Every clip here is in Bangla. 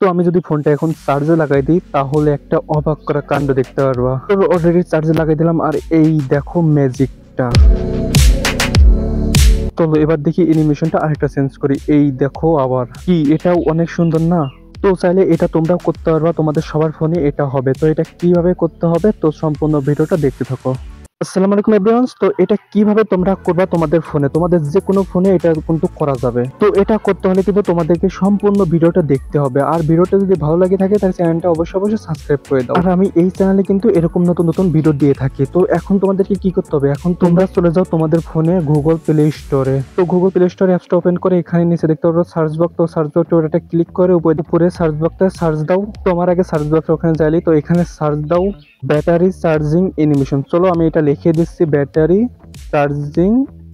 তো আমি যদি ফোনটা এখন চার্জে লাগাই দিই তাহলে একটা অবাক করা কাণ্ড দেখতে পারবা। তো অলরেডি চার্জে লাগাই দিলাম আর এই দেখো ম্যাজিকটা। চলো এবার দেখি অ্যানিমেশনটা আরেকটা চেঞ্জ করি। এই দেখো আবার কি, এটাও অনেক সুন্দর না? তো চাইলে এটা তোমরাও করতে পারবা, তোমাদের সবার ফোনে এটা হবে। তো এটা কিভাবে করতে হবে তো সম্পূর্ণ ভিডিওটা দেখতে থাকো। আসসালামু আলাইকুম এভরিওয়ান। তো এটা কিভাবে তোমরা করবা তোমাদের ফোনে, তোমাদের যে কোনো ফোনে এটা কিন্তু করা যাবে। তো এটা করতে হলে কিন্তু তোমাদেরকে সম্পূর্ণ ভিডিওটা দেখতে হবে। আর ভিডিওটা যদি ভালো লাগে থাকে তাহলে চ্যানেলটা অবশ্যই সাবস্ক্রাইব করে দাও। আর আমি এই চ্যানেলে কিন্তু এরকম নতুন নতুন ভিডিও দিয়ে থাকি। তো এখন তোমাদেরকে কি করতে হবে, এখন তোমরা চলে যাও তোমাদের ফোনে গুগল প্লে স্টোরে। তো গুগল প্লে স্টোরে অ্যাপসটা ওপেন করে এখানে নিচে দেখতে পারো সার্চ বক্স। তো সার্চ বক্সে ওটা ক্লিক করে উপরে সার্চ বক্সে সার্চ দাও। তো আমার আগে সার্চ বক্স ওখানে যাইলি, তো এখানে সার্চ দাও ব্যাটারি চার্জিং অ্যানিমেশন। চলো আমি এটা লিখে দিচ্ছি ব্যাটারি চার্জিং।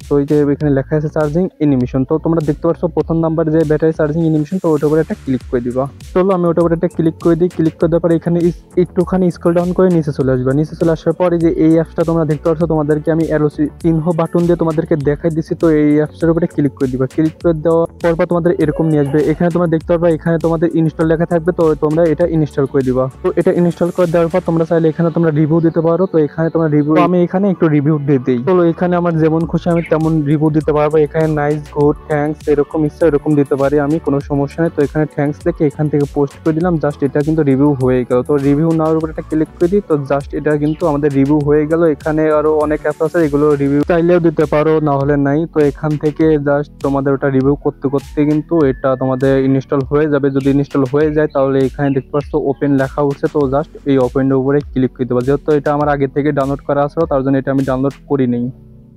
তো এই যে এখানে লেখা আছে চার্জিং অ্যানিমেশন। তো তোমরা দেখতে পাচ্ছ প্রথম নাম্বার যে ব্যাটারি চার্জিং অ্যানিমেশন, তো ওটার উপরে একটা ক্লিক করে দিবা। চলো আমি ওটার উপরে একটা ক্লিক করে দিই। ক্লিক করে দেওয়ার পরে এখানে একটুখানি স্ক্রল ডাউন করে নিচে চলে আসবে। নিচে চলে আসার পরে যে এই অ্যাপসটা তোমরা দেখতে পাচ্ছ, তোমাদেরকে আমি অ্যারো চিহ্ন বাটন দিয়ে তোমাদেরকে দেখাই দিচ্ছি। তো এই অ্যাপসটার উপরে ক্লিক করে দিবা। ক্লিক করে দেওয়ার পর তোমাদের এরকম নিয়ে আসবে। এখানে তোমরা দেখতে পারবা এখানে তোমাদের ইনস্টল লেখা থাকবে। তো তোমরা এটা ইনস্টল করে দিবা। তো এটা ইনস্টল করে দেওয়ার পর তোমরা চাইলে এখানে তোমরা রিভিউ দিতে পারো। তো এখানে তোমরা রিভিউ, আমি এখানে একটু রিভিউ দিয়ে দিই। চলো এখানে আমার যেমন খুশি আমি তেমন রিভিউ দিতে পারবো। এখানে নাইস, গুড, থ্যাঙ্কস এরকম ইচ্ছা এরকম দিতে পারি আমি, কোনো সমস্যা নেই। তো এখানে থ্যাঙ্কস লিখে এখান থেকে পোস্ট করে দিলাম। জাস্ট এটা কিন্তু রিভিউ হয়ে গেল। তো রিভিউ নেওয়ার উপর একটা ক্লিক করে দিই। তো জাস্ট এটা কিন্তু আমাদের রিভিউ হয়ে গেল। এখানে আরো অনেক অ্যাপ আছে, এগুলো রিভিউ চাইলেও দিতে পারো, না হলে নাই। তো এখান থেকে জাস্ট তোমাদের ওটা রিভিউ করতে করতে কিন্তু এটা তোমাদের ইনস্টল হয়ে যাবে। যদি ইনস্টল হয়ে যায় তাহলে এখানে দেখতে পাচ্ছ ওপেন লেখা উঠছে। তো জাস্ট এই ওপেনের উপরে ক্লিক করে দেবো। যেহেতু এটা আমার আগে থেকে ডাউনলোড করা আছে তার জন্য এটা আমি ডাউনলোড করি নেই।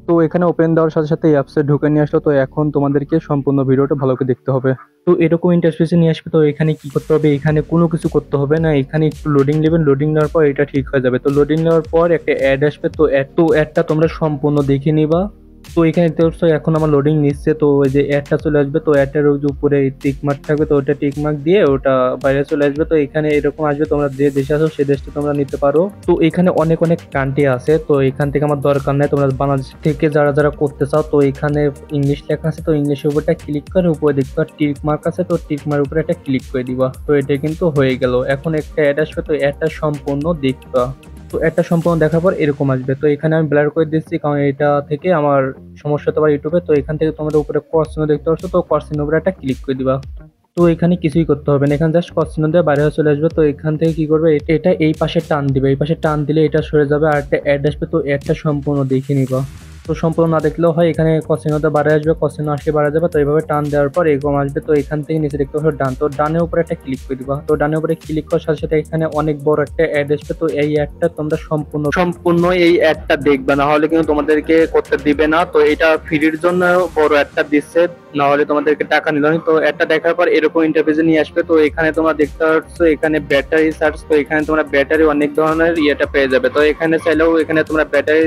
তো এখানে ওপেন দেওয়ার সাথে সাথে অ্যাপসে ঢুকে নিয়ে আসলো। তো এখন তোমাদেরকে সম্পূর্ণ ভিডিওটা ভালো করে দেখতে হবে। তো এরকম ইন্টারফেসে নিয়ে আসবে। তো এখানে কি করতে হবে, এখানে কোনো কিছু করতে হবে না। এখানে একটু লোডিং নেবেন, লোডিং নেওয়ার পর এটা ঠিক হয়ে যাবে। তো লোডিং নেওয়ার পর একটা অ্যাড আসবে। তো অ্যাডটা তোমরা সম্পূর্ণ দেখে নিবা। তো এখানে দেখছো এখন আমার লোডিং নিচ্ছে। তো ওই যে অ্যাডটা চলে আসবে। তো অ্যাডটার উপরে টিক মার্ক থাকবে। তো ওটা টিক মার্ক দিয়ে ওটা বাইরে চলে আসবে। তো এখানে এরকম আসবে, তোমরা যে দেশে আছো সেই দেশটা তোমরা নিতে পারো। তো এখানে অনেক অনেক কান্ট্রি আছে। তো এখান থেকে আমার দরকার নেই, তোমরা বাংলাদেশ থেকে যারা যারা করতে চাও তো এখানে ইংলিশ লেখা আছে। তো ইংলিশের উপরটা ক্লিক করে উপরে দেখতে পারো টিক মার্ক আছে। তো টিক মার্ক উপরে একটা ক্লিক করে দিবা। তো এটা কিন্তু হয়ে গেল। এখন একটা অ্যাড আসবে। তো অ্যাডটা সম্পূর্ণ দেখবা। তো একটা সম্পূর্ণ দেখার পর এরকম আসবে। তো এখানে আমি ব্লার করে দিচ্ছি কারণ এটা থেকে আমার সমস্যা হতে পারে ইউটিউবে। তো এখান থেকে তোমাদের উপরে ক্রস চিহ্ন দেখতে পাচ্ছ। তো ক্রস চিহ্ন উপরে একটা ক্লিক করে দিবা। তো এখানে কিছুই করতে হবে না, এখানে জাস্ট ক্রস চিহ্ন দিয়ে বাইরে চলে আসবে। তো এখান থেকে কি করবে, এটা এই পাশে টান দিবে। এই পাশে টান দিলে এটা সরে যাবে আর একটা অ্যাড আসবে। তো অ্যাডটা সম্পূর্ণ দেখে নিবা। তো সম্পূর্ণ না দেখলেও হয়, এখানে কসিনোতে বাড়ে আসবে, কসিনো আসলে বাড়া যাবে। তো এইভাবে টান দেওয়ার পর এরকম আসবে। তো এখান থেকে নিচে দেখতে পাচ্ছ ডান। তো ডানের উপরে একটা ক্লিক করে দিবা। তো ডানের উপরে ক্লিক করার সাথে সাথে এখানে অনেক বড় একটা অ্যাড আসবে। তো এই অ্যাডটা তোমরা সম্পূর্ণ এই অ্যাডটা দেখবে, না হলে কিন্তু তোমাদেরকে করতে দিবে না। তো এটা ফ্রির জন্য বড় অ্যাডটা দিচ্ছে, না হলে তোমাদেরকে টাকা নিল না। তো অ্যাডটা দেখার পর এরকম ইন্টারফেসে নিয়ে আসবে। তো এখানে তোমরা দেখতে পাচ্ছ এখানে ব্যাটারি চার্জ। তো এখানে তোমরা ব্যাটারি অনেক ধরনের ইয়েটা পেয়ে যাবে। তো এখানে চাইলেও এখানে তোমরা ব্যাটারি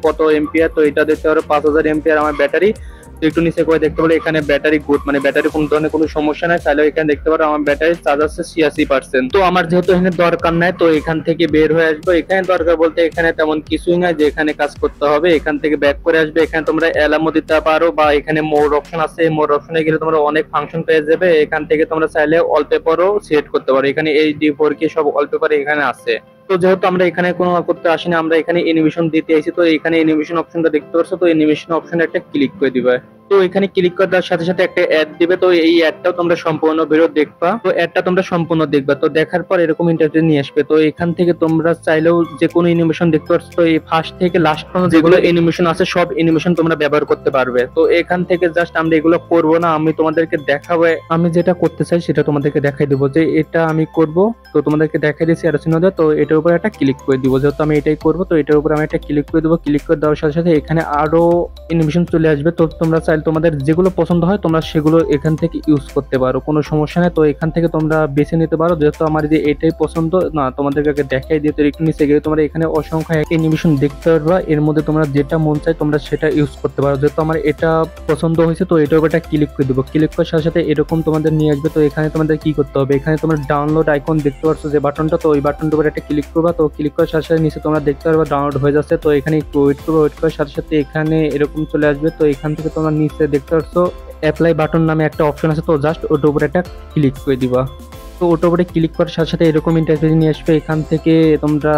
কত এম্পিয়ার, তো এটা দেখতে পারো 5000 এম্পিয়ার আমার ব্যাটারি। তো একটু নিচে করে দেখতে পারো এখানে ব্যাটারি গুড, মানে ব্যাটারি কোনো ধরনের কোনো সমস্যা নাই। তাহলে এখানে দেখতে পারো আমার ব্যাটারি চার্জ আছে 86%। তো আমার যেহেতু এখানে দরকার নাই তো এখান থেকে বের হয়ে আসবো। এখানে দরকার বলতে এখানে তেমন কিছুই নাই যে এখানে কাজ করতে হবে। এখান থেকে ব্যাক করে আসবে। এখানে তোমরা অ্যালার্মও দিতে পারো বা এখানে মোর অপশন আছে, মোর অপশনে গেলে তোমরা অনেক ফাংশন পেয়ে যাবে। এখান থেকে তোমরা চাইলে ওয়ালপেপারও সিলেক্ট করতে পারো। এখানে HD4K সব ওয়ালপেপার এখানে আছে। তো যেহেতু আমরা এখানে কোনো করতে আসিনি, আমরা এখানে অ্যানিমেশন দিতে আইছি। তো এখানে অ্যানিমেশন অপশনটা দেখতে পাচ্ছ। তো অ্যানিমেশন অপশনে একটা ক্লিক করে দিবে। তো এখানে ক্লিক করে দেওয়ার সাথে সাথে একটা অ্যাড দিবে। তো এই অ্যাডটাও তোমরা সম্পূর্ণ ভিডিও দেখবা। তো অ্যাডটা তোমরা সম্পূর্ণ দেখবা। তো দেখার পর এরকম ইন্টারফেস নিয়ে আসবে। তো এখান থেকে তোমরা চাইলেও যে কোনো অ্যানিমেশন দেখতে পাচ্ছ। তো এই ফার্স্ট থেকে লাস্ট পর্যন্ত যেগুলো অ্যানিমেশন আছে সব অ্যানিমেশন তোমরা ব্যবহার করতে পারবে। তো এখান থেকে জাস্ট আমরা এগুলো করবো না, আমি তোমাদেরকে দেখাবো। আমি যেটা করতে চাই সেটা তোমাদেরকে দেখাই দেবো যে এটা আমি করব। তো তোমাদেরকে দেখাই দিচ্ছি আর চিহ্ন দেয়। তো এটার উপরে একটা ক্লিক করে দিব। যেহেতু আমি এটাই করবো তো এটার উপরে আমি একটা ক্লিক করে দেবো। ক্লিক করে দেওয়ার সাথে সাথে এখানে আরো অ্যানিমেশন চলে আসবে। তো তোমরা চাইলে তোমাদের যেগুলো পছন্দ হয় তোমরা সেগুলো এখান থেকে ইউজ করতে পারো, কোনো সমস্যা নেই। তো এখান থেকে তোমরা বেছে নিতে পারো। যেহেতু আমার যে এটাই পছন্দ না তোমাদেরকে দেখাই দিয়ে, তো একটু নিচে গিয়ে তোমরা এখানে অসংখ্য অ্যানিমেশন দেখতে পারবা। এর মধ্যে তোমরা যেটা মন চায় তোমরা সেটা ইউজ করতে পারো। যেহেতু আমার এটা পছন্দ হয়েছে তো এটার উপর একটা ক্লিক করে দেবো। ক্লিক করার সাথে সাথে এরকম তোমাদের নিয়ে আসবে। তো এখানে তোমাদের কি করতে হবে, এখানে তোমরা ডাউনলোড আইকন দেখতে পাচ্ছ যে বাটনটা, তো ওই বাটনটার উপর একটা ক্লিক করবা। তো ক্লিক করার সাথে সাথে নিচে তোমরা দেখতে পারবা ডাউনলোড হয়ে যাচ্ছে। তো এখানে একটু ওয়েট করবে, ওয়েট করার সাথে সাথে এখানে এরকম চলে আসবে। তো এখান থেকে তোমরা নিচে দেখতে পাচ্ছ অ্যাপ্লাই বাটন নামে একটা অপশন আছে। তো জাস্ট ওটার উপরে একটা ক্লিক করে দিবা। তো ওটার উপরে ক্লিক করার সাথে সাথে এরকম ইন্টারফেস নিয়ে আসবে। এখান থেকে তোমরা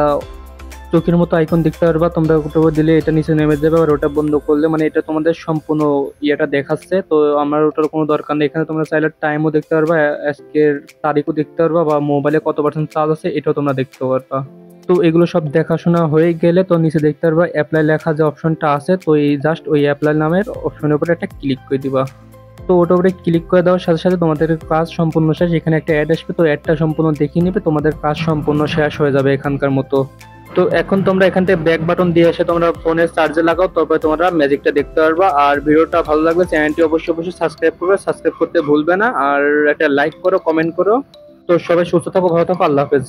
চোখের মতো আইকন দেখতে পারবা, তোমরা ওটার উপর দিলে এটা নিচে নেমে যাবে, আর ওটা বন্ধ করলে মানে এটা তোমাদের সম্পূর্ণ ইয়েটা দেখাচ্ছে। তো আমার ওটার কোনো দরকার নেই। এখানে তোমরা চাইলে টাইমও দেখতে পারবা, আজকের তারিখও দেখতে পারবা, বা মোবাইলে কত পার্সেন্ট চার্জ আছে এটাও তোমরা দেখতে পারবা। তো এগুলো সব দেখাশোনা হয়ে গেলে তো নিচে দেখতে পারবা অ্যাপ্লাই লেখা যে অপশনটা আছে, তো এই জাস্ট ওই অ্যাপ্লাই নামের অপশনের উপরে একটা ক্লিক করে দিবা। তো ওটার উপরে ক্লিক করে দেওয়ার সাথে সাথে তোমাদের কাজ সম্পূর্ণ শেষ। এখানে একটা অ্যাড আসবে, তো অ্যাডটা সম্পূর্ণ দেখিয়ে নেবে, তোমাদের কাজ সম্পূর্ণ শেষ হয়ে যাবে এখানকার মতো। তো এখন তোমরা এখান থেকে ব্যাক বাটন দিয়ে এসে তোমরা ফোনের চার্জে লাগাও, তারপরে তোমরা ম্যাজিকটা দেখতে পারবা। আর ভিডিওটা ভালো লাগলে চ্যানেলটি অবশ্যই অবশ্যই সাবস্ক্রাইব করবে, সাবস্ক্রাইব করতে ভুলবে না, আর একটা লাইক করো, কমেন্ট করো। তো সবাই সুস্থ থাকো, ভালো থাকো, আল্লাহ হাফেজ।